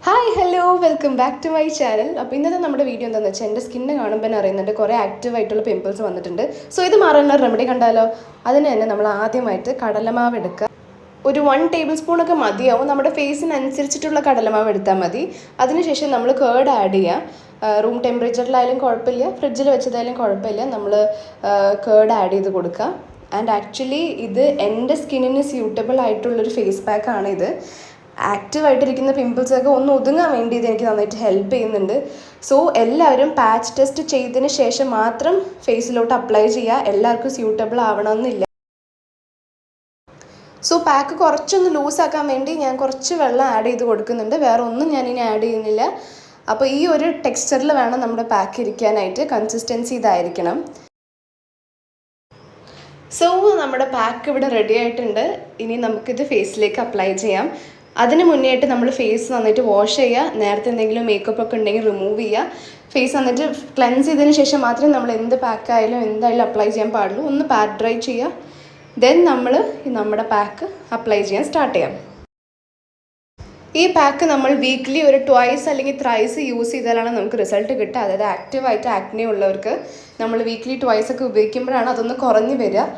Hi hello welcome back to my channel. അപ്പോൾ ഇന്നത്തെ നമ്മുടെ വീഡിയോ എന്താണെന്ന് വെച്ചാൽ എൻ്റെ സ്കിന്ന് കാണുമ്പോൾ തന്നെ അറിയുന്നുണ്ട് കുറേ ആക്റ്റീവായിട്ടുള്ള പിമ്പിൾസ് വന്നിട്ടുണ്ട്. സോ ഇത് മാറാനുള്ള റെമഡി കണ്ടാലോ? അതിന് തന്നെ നമ്മൾ ആദ്യമായിട്ട് കടലമാവ് എടുക്കുക. ഒരു 1 ടേബിൾ സ്പൂണൊക്കെ മതിയാവും. നമ്മുടെ ഫേസിനനുസരിച്ചിട്ടുള്ള കടലമാവ് എടുത്താൽ മതി. അതിനുശേഷം നമ്മൾ കേർഡ് ആഡ് ചെയ്യുക. റൂം ടെമ്പറേച്ചറിലായാലും കുഴപ്പമില്ല, ഫ്രിഡ്ജിൽ വെച്ചതായാലും കുഴപ്പമില്ല. നമ്മൾ കേർഡ് ആഡ് ചെയ്ത് കൊടുക്കുക. ആൻഡ് ആക്ച്വലി ഇത് എൻ്റെ സ്കിന്നിന് സ്യൂട്ടബിൾ ആയിട്ടുള്ളൊരു ഫേസ് പാക്കാണ്. ഇത് ആക്റ്റീവായിട്ടിരിക്കുന്ന പിമ്പിൾസൊക്കെ ഒന്ന് ഒതുങ്ങാൻ വേണ്ടി ഇത് എനിക്ക് നന്നായിട്ട് ഹെൽപ്പ് ചെയ്യുന്നുണ്ട്. സോ എല്ലാവരും പാച്ച് ടെസ്റ്റ് ചെയ്തതിന് ശേഷം മാത്രം ഫേസിലോട്ട് അപ്ലൈ ചെയ്യുക. എല്ലാവർക്കും സ്യൂട്ടബിൾ ആവണമെന്നില്ല. സോ പാക്ക് കുറച്ചൊന്ന് ലൂസാക്കാൻ വേണ്ടി ഞാൻ കുറച്ച് വെള്ളം ആഡ് ചെയ്ത് കൊടുക്കുന്നുണ്ട്. വേറെ ഒന്നും ഞാനിനി ആഡ് ചെയ്യുന്നില്ല. അപ്പോൾ ഈ ഒരു ടെക്സ്ചറിൽ വേണം നമ്മുടെ പാക്ക് ഇരിക്കാനായിട്ട്. കൺസിസ്റ്റൻസി ഇതായിരിക്കണം. സോ നമ്മുടെ പാക്ക് ഇവിടെ റെഡി ആയിട്ടുണ്ട്. ഇനി നമുക്കിത് ഫേസിലേക്ക് അപ്ലൈ ചെയ്യാം. അതിന് മുന്നേ ആയിട്ട് നമ്മൾ ഫേസ് നന്നായിട്ട് വാഷ് ചെയ്യുക. നേരത്തെ എന്തെങ്കിലും മേക്കപ്പ് ഒക്കെ ഉണ്ടെങ്കിൽ റിമൂവ് ചെയ്യുക. ഫേസ് നന്നായിട്ട് ക്ലെൻസ് ചെയ്തതിന് ശേഷം മാത്രമേ നമ്മൾ എന്ത് പാക്കായാലും എന്തായാലും അപ്ലൈ ചെയ്യാൻ പാടുള്ളൂ. ഒന്ന് പാറ്റ് ഡ്രൈ ചെയ്യുക. ദെൻ നമ്മൾ നമ്മുടെ പാക്ക് അപ്ലൈ ചെയ്യാൻ സ്റ്റാർട്ട് ചെയ്യാം. ഈ പാക്ക് നമ്മൾ വീക്ക്ലി ഒരു 2 അല്ലെങ്കിൽ 3 യൂസ് ചെയ്താലാണ് നമുക്ക് റിസൾട്ട് കിട്ടുക. അതായത് ആക്റ്റീവായിട്ട് ആക്നെ ഉള്ളവർക്ക് നമ്മൾ വീക്ക്ലി 2 ഒക്കെ ഉപയോഗിക്കുമ്പോഴാണ് അതൊന്ന് കുറഞ്ഞു വരിക.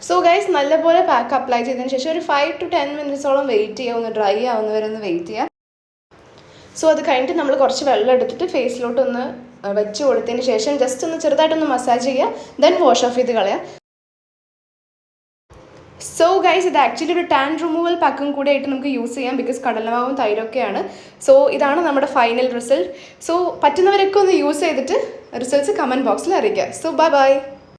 സോ ഗൈസ്, നല്ലപോലെ പാക്ക് അപ്ലൈ ചെയ്തതിന് ശേഷം ഒരു 5 to 10 മിനിറ്റ്സോളം വെയിറ്റ് ചെയ്യുക. ഒന്ന് ഡ്രൈ ആവുന്നവരെ ഒന്ന് വെയിറ്റ് ചെയ്യുക. സോ അത് കഴിഞ്ഞിട്ട് നമ്മൾ കുറച്ച് വെള്ളം എടുത്തിട്ട് ഫേസിലോട്ടൊന്ന് വെച്ച് കൊടുത്തതിന് ശേഷം ജസ്റ്റ് ഒന്ന് ചെറുതായിട്ടൊന്ന് മസാജ് ചെയ്യുക. ദെൻ വാഷ് ഓഫ് ചെയ്ത് കളയുക. സോ ഗൈസ്, ഇത് ആക്ച്വലി ഒരു ടാൻ റിമൂവൽ പാക്കും കൂടെ ആയിട്ട് നമുക്ക് യൂസ് ചെയ്യാം. ബിക്കോസ് കടലമാവും തൈരൊക്കെയാണ്. സോ ഇതാണ് നമ്മുടെ ഫൈനൽ റിസൾട്ട്. സോ പറ്റുന്നവരൊക്കെ ഒന്ന് യൂസ് ചെയ്തിട്ട് റിസൾട്ട്സ് കമൻറ്റ് ബോക്സിൽ അറിയിക്കുക. So bye bye.